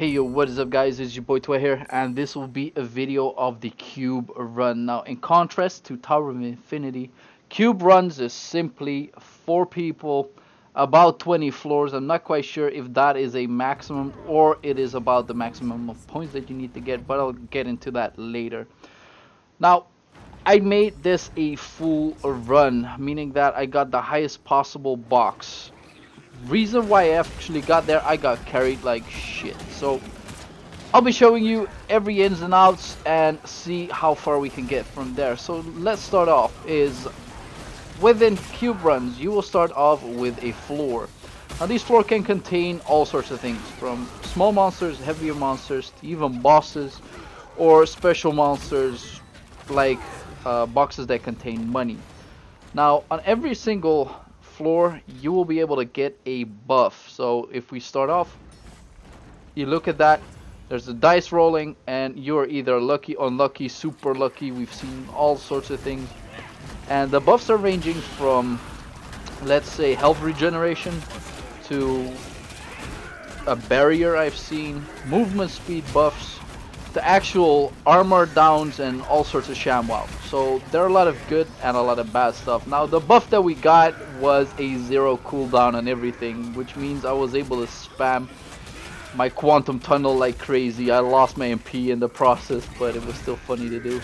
Hey yo, what is up guys, it's your boy Twa here, and this will be a video of the cube run. Now in contrast to Tower of Infinity, cube runs is simply 4 people, about 20 floors. I'm not quite sure if that is a maximum or it is about the maximum of points that you need to get, but I'll get into that later. Now I made this a full run, meaning that I got the highest possible box. Reason why I actually got there, I got carried like shit. So I'll be showing you every ins and outs and see how far we can get from there. So let's start off. Is within cube runs, you will start off with a floor. Now these floor can contain all sorts of things, from small monsters, heavier monsters, to even bosses or special monsters like boxes that contain money. Now on every single floor you will be able to get a buff. So if we start off, you look at that, there's the dice rolling and you're either lucky, unlucky, super lucky. We've seen all sorts of things, and the buffs are ranging from, let's say, health regeneration to a barrier. I've seen movement speed buffs to actual armor downs and all sorts of ShamWow. So there are a lot of good and a lot of bad stuff. Now the buff that we got was a 0 cooldown on everything, which means I was able to spam my quantum tunnel like crazy. I lost my MP in the process, but it was still funny to do.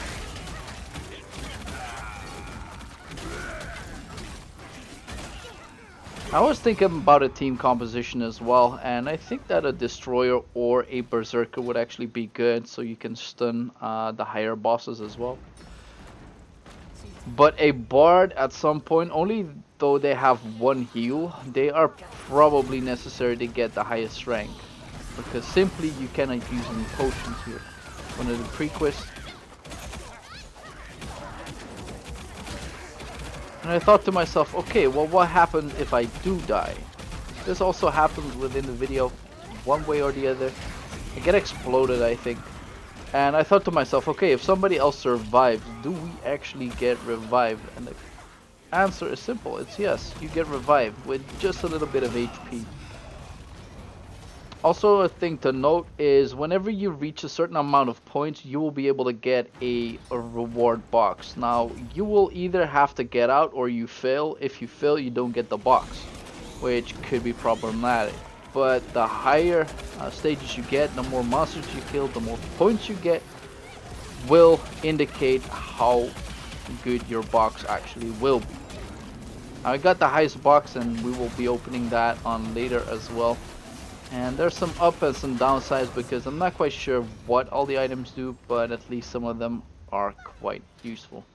I was thinking about a team composition as well, and I think that a destroyer or a berserker would actually be good, so you can stun the higher bosses as well. But a bard at some point, only though they have 1 heal, they are probably necessary to get the highest rank, because simply you cannot use any potions here. One of the prequests. And I thought to myself, okay, well, what happens if I do die? This also happens within the video, one way or the other. I get exploded, I think. And I thought to myself, okay, if somebody else survives, do we actually get revived? And the answer is simple, it's yes, you get revived with just a little bit of HP. Also, a thing to note is whenever you reach a certain amount of points, you will be able to get a reward box. Now, you will either have to get out or you fail. If you fail, you don't get the box, which could be problematic. But the higher stages you get, the more monsters you kill, the more points you get, will indicate how good your box actually will be. Now, I got the highest box and we will be opening that on later as well. And there's some up and some downsides because I'm not quite sure what all the items do, but at least some of them are quite useful.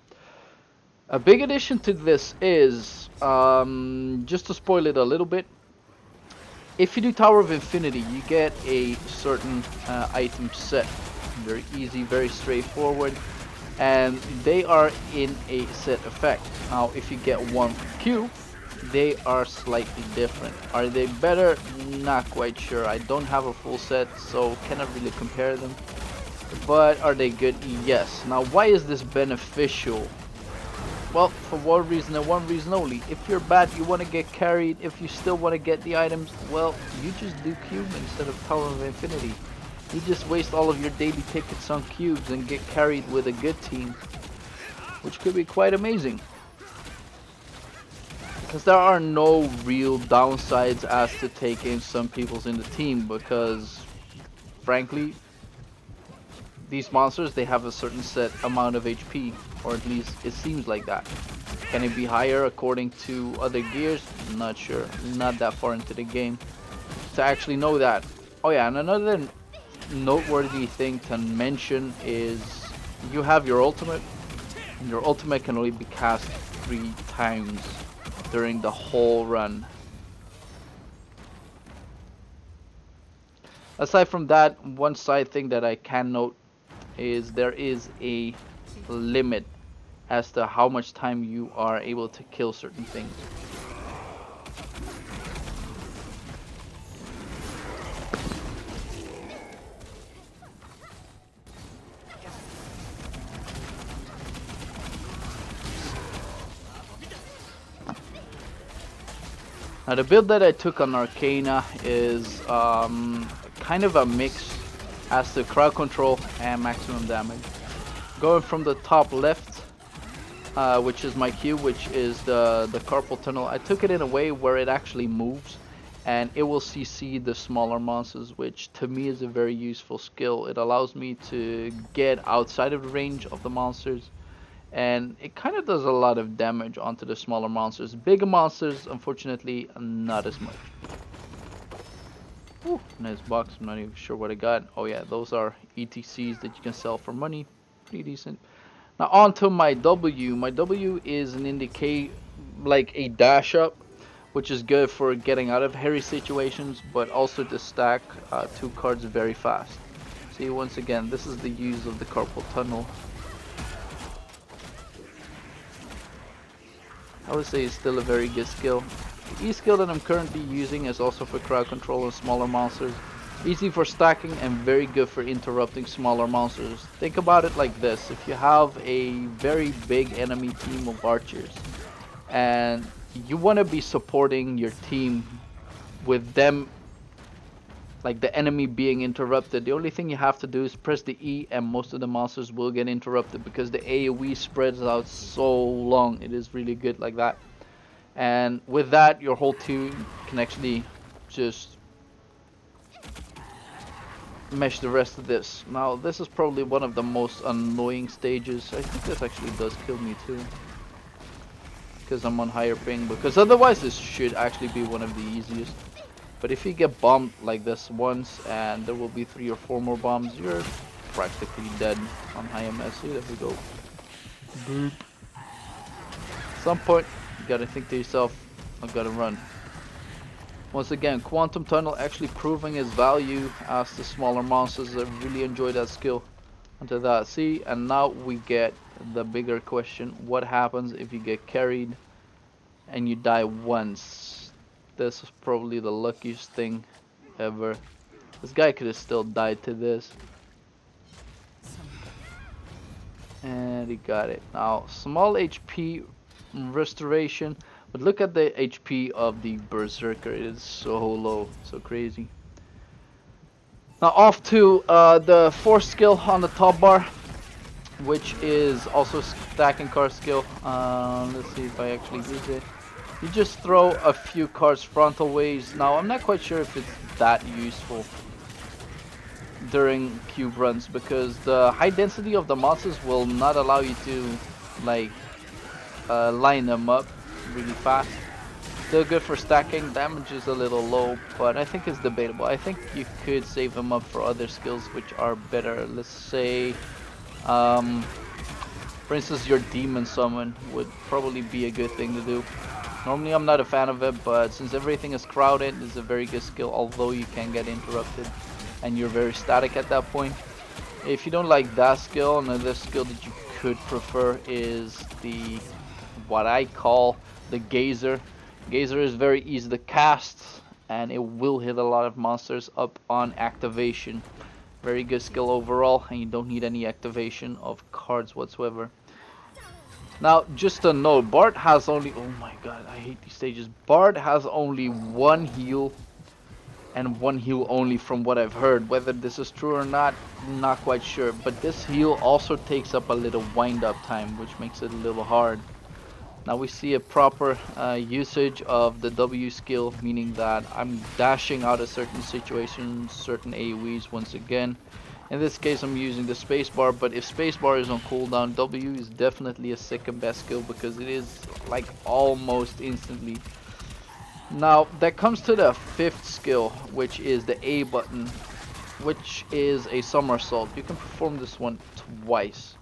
A big addition to this is, just to spoil it a little bit, if you do Tower of Infinity, you get a certain item set. Very easy, very straightforward, and they are in a set effect. Now if you get one cube, they are slightly different. Are they better? Not quite sure. I don't have a full set, so cannot really compare them. But are they good? Yes. Now why is this beneficial? Well, for one reason and one reason only. If you're bad, you want to get carried, if you still want to get the items, well, you just do cube instead of Tower of Infinity. You just waste all of your daily tickets on cubes and get carried with a good team, which could be quite amazing. Because there are no real downsides as to taking some people's in the team, because frankly these monsters, they have a certain set amount of HP, or at least it seems like that. Can it be higher according to other gears? Not sure, not that far into the game to actually know that. Oh yeah, and another noteworthy thing to mention is you have your ultimate, and your ultimate can only be cast 3 times during the whole run. Aside from that, one side thing that I can note is there is a limit as to how much time you are able to kill certain things. Now the build that I took on Arcana is kind of a mix as to crowd control and maximum damage. Going from the top left, which is my cube, which is the carpal tunnel. I took it in a way where it actually moves and it will CC the smaller monsters, which to me is a very useful skill. It allows me to get outside of the range of the monsters, and it kind of does a lot of damage onto the smaller monsters. Bigger monsters, unfortunately, not as much. Ooh, nice box. I'm not even sure what I got. Oh yeah, those are ETCs that you can sell for money. Pretty decent. Now on to my W. My W is an indicate, like a dash up, which is good for getting out of hairy situations, but also to stack 2 cards very fast. See, once again, this is the use of the carpal tunnel. I would say it's still a very good skill. The E skill that I'm currently using is also for crowd control and smaller monsters. Easy for stacking and very good for interrupting smaller monsters. Think about it like this: if you have a very big enemy team of archers and you want to be supporting your team with them, like the enemy being interrupted, the only thing you have to do is press the E and most of the monsters will get interrupted because the AoE spreads out so long. It is really good like that. And with that, your whole team can actually just mesh the rest of this. Now this is probably one of the most annoying stages. I think this actually does kill me too, because I'm on higher ping, because otherwise this should actually be one of the easiest. But if you get bombed like this once, and there will be 3 or 4 more bombs, you're practically dead on high MS. See, there we go. Boop. At some point, you gotta think to yourself, I've gotta run. Once again, Quantum Tunnel actually proving its value as the smaller monsters. I really enjoy that skill. Onto that, see, and now we get the bigger question: what happens if you get carried and you die once? This is probably the luckiest thing ever. This guy could have still died to this. And he got it. Now, small HP restoration, but look at the HP of the Berserker. It is so low, so crazy. Now off to the 4th skill on the top bar, which is also stacking card skill. Let's see if I actually use it. You just throw a few cards frontal ways. Now I'm not quite sure if it's that useful during cube runs, because the high density of the monsters will not allow you to like line them up really fast. Still good for stacking. Damage is a little low, but I think it's debatable. I think you could save them up for other skills which are better. Let's say for instance, your demon summon would probably be a good thing to do. Normally I'm not a fan of it, but since everything is crowded, it's a very good skill, although you can get interrupted and you're very static at that point. If you don't like that skill, another skill that you could prefer is the, what I call the Gazer. Gazer is very easy to cast and it will hit a lot of monsters up on activation. Very good skill overall, and you don't need any activation of cards whatsoever. Now, just a note, Bard has only, oh my god, I hate these stages. Bard has only 1 heal, and 1 heal only from what I've heard. Whether this is true or not quite sure. But this heal also takes up a little wind-up time, which makes it a little hard. Now we see a proper usage of the W skill, meaning that I'm dashing out of certain situations, certain AoEs once again. In this case I'm using the spacebar, but if spacebar is on cooldown, W is definitely a second best skill because it is like almost instantly. Now that comes to the 5th skill, which is the A button, which is a somersault. You can perform this one twice.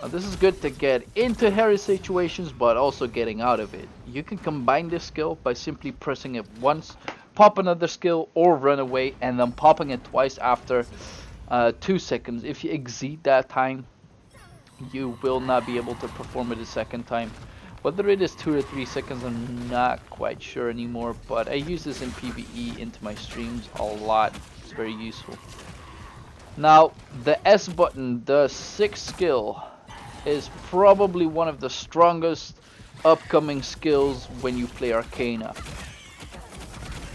Now this is good to get into hairy situations, but also getting out of it. You can combine this skill by simply pressing it once, pop another skill, or run away, and then popping it twice after 2 seconds. If you exceed that time, you will not be able to perform it a second time. Whether it is 2 or 3 seconds, I'm not quite sure anymore, but I use this in PvE into my streams a lot. It's very useful. Now the S button, the 6th skill, is probably one of the strongest upcoming skills when you play Arcana.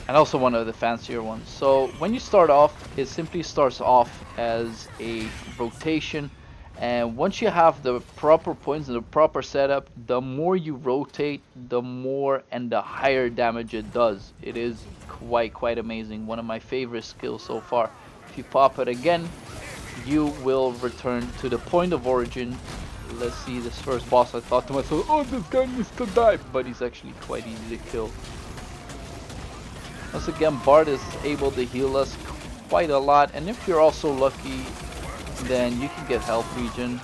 and also one of the fancier ones. So when you start off, it simply starts off as a rotation, and once you have the proper points and the proper setup, the more you rotate, the more and the higher damage it does. It is quite amazing. One of my favorite skills so far. If you pop it again, you will return to the point of origin. Let's see this first boss. I thought to myself, oh, this guy needs to die, but he's actually quite easy to kill. Once again, Bard is able to heal us quite a lot, and if you're also lucky, then you can get health regen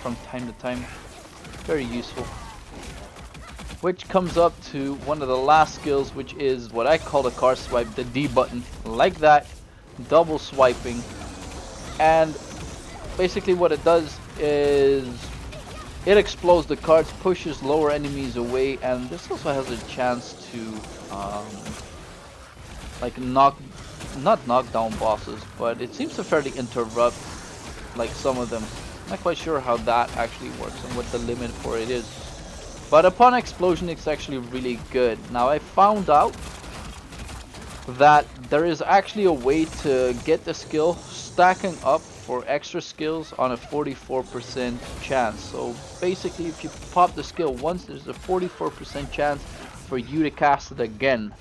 from time to time. Very useful. Which comes up to one of the last skills, which is what I call the card swipe, the D button. Like that, double swiping. And basically what it does is it explodes the cards, pushes lower enemies away, and this also has a chance to like not knock down bosses, but it seems to fairly interrupt like some of them. I'm not quite sure how that actually works and what the limit for it is. But upon explosion, it's actually really good. Now I found out that there is actually a way to get the skill stacking up for extra skills on a 44% chance. So basically, if you pop the skill once, there's a 44% chance for you to cast it again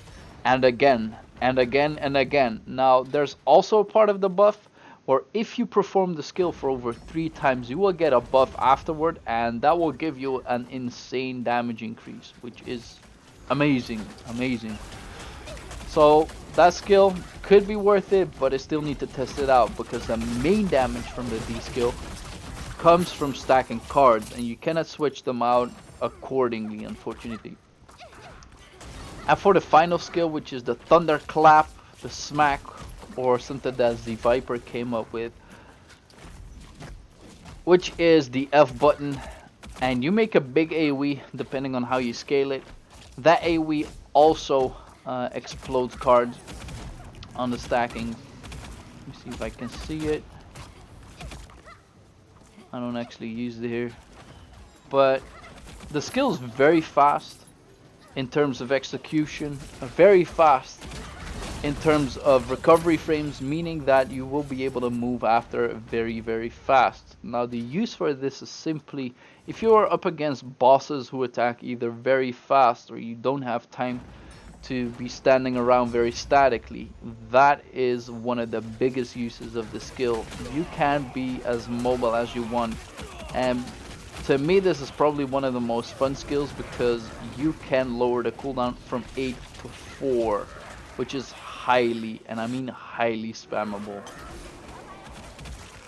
and again and again and again. Now there's also a part of the buff where if you perform the skill for over 3 times, you will get a buff afterward, and that will give you an insane damage increase, which is amazing. So that skill could be worth it, but I still need to test it out, because the main damage from the D skill comes from stacking cards, and you cannot switch them out accordingly, unfortunately. And for the final skill, which is the Thunderclap, the Smack, or something that the Viper came up with, which is the F button, and you make a big AoE depending on how you scale it. That AoE also explodes cards on the stacking. Let me see if I can see it. I don't actually use it here, but the skill is very fast in terms of execution, very fast in terms of recovery frames, meaning that you will be able to move after very fast. Now the use for this is simply if you are up against bosses who attack either very fast or you don't have time to be standing around very statically, that is one of the biggest uses of the skill. You can be as mobile as you want, and to me this is probably one of the most fun skills, because you can lower the cooldown from 8 to 4, which is highly, and I mean highly, spammable.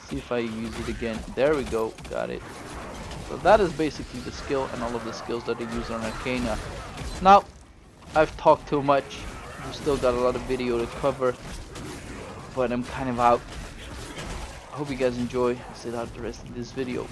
See if I use it again. There we go, got it. So that is basically the skill and all of the skills that I use on Arcana. Now I've talked too much. We've still got a lot of video to cover, but I'm kind of out. I hope you guys enjoy. I'll sit out the rest of this video.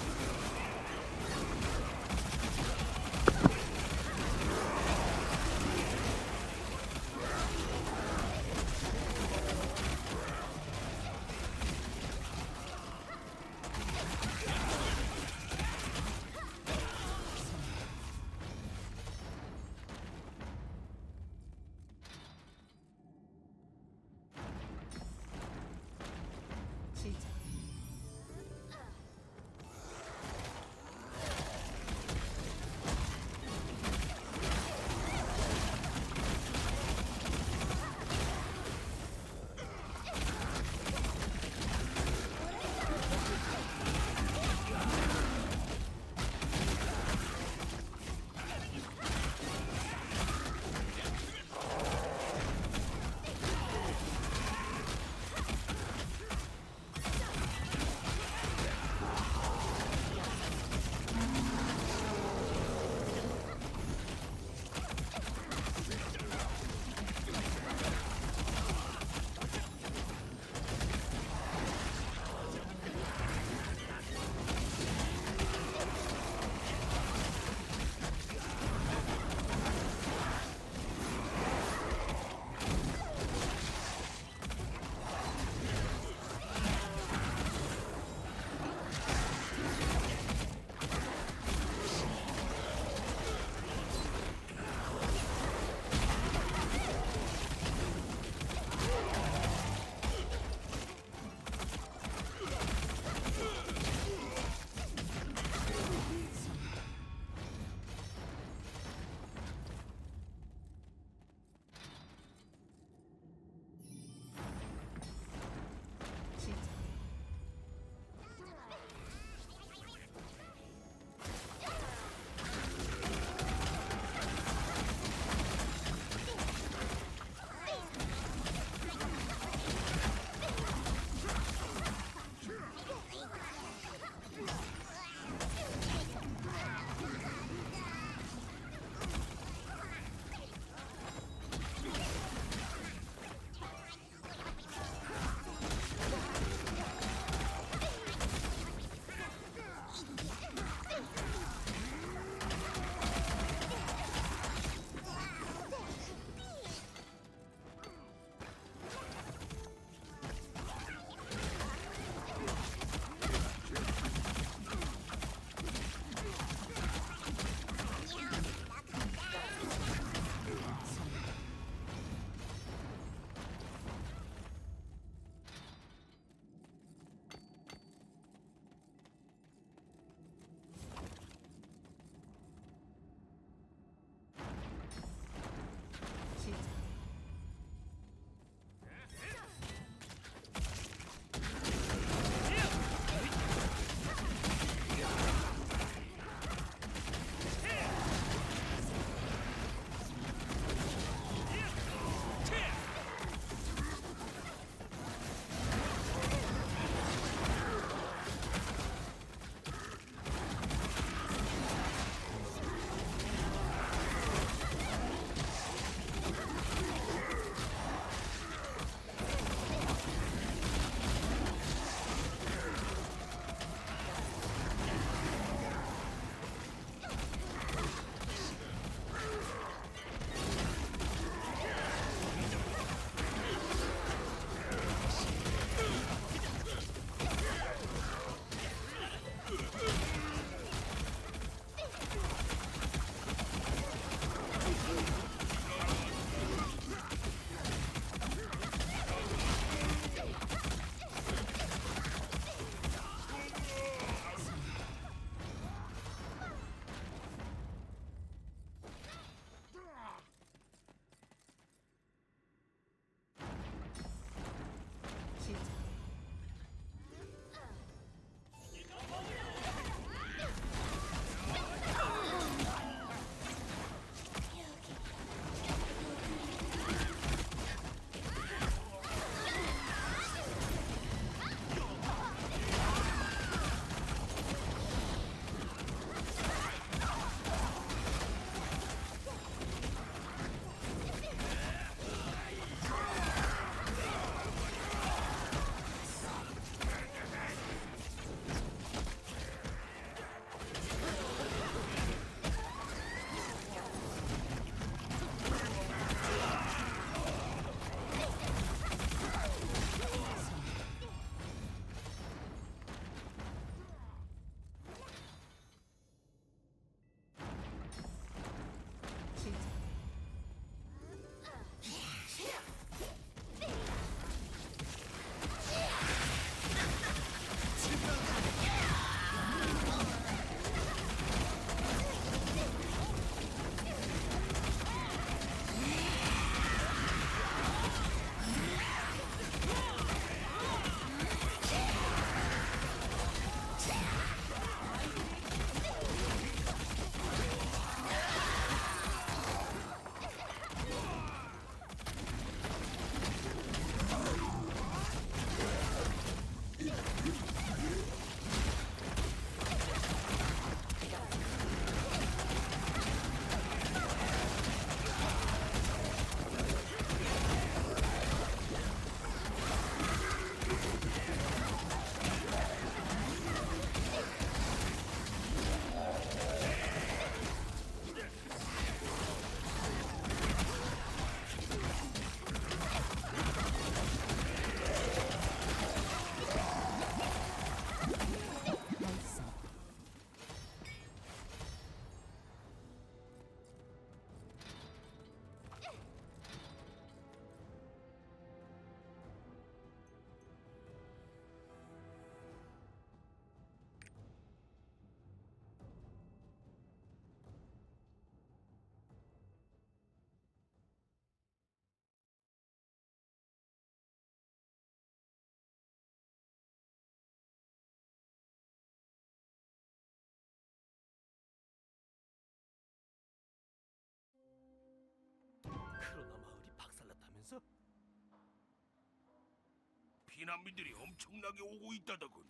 피난민들이 엄청나게 오고 있다더군.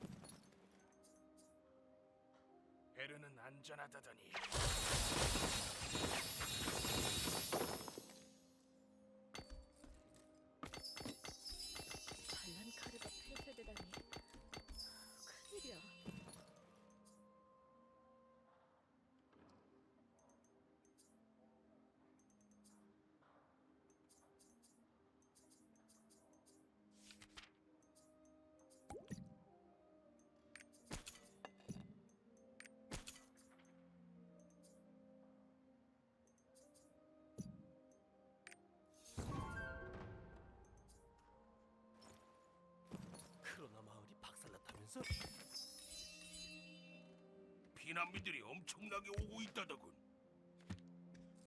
베르는 안전하다더니. 발란카르가 폐쇄되다니 큰일이야. 크로나 마을이 박살났다면서? 피난민들이 엄청나게 오고 있다더군.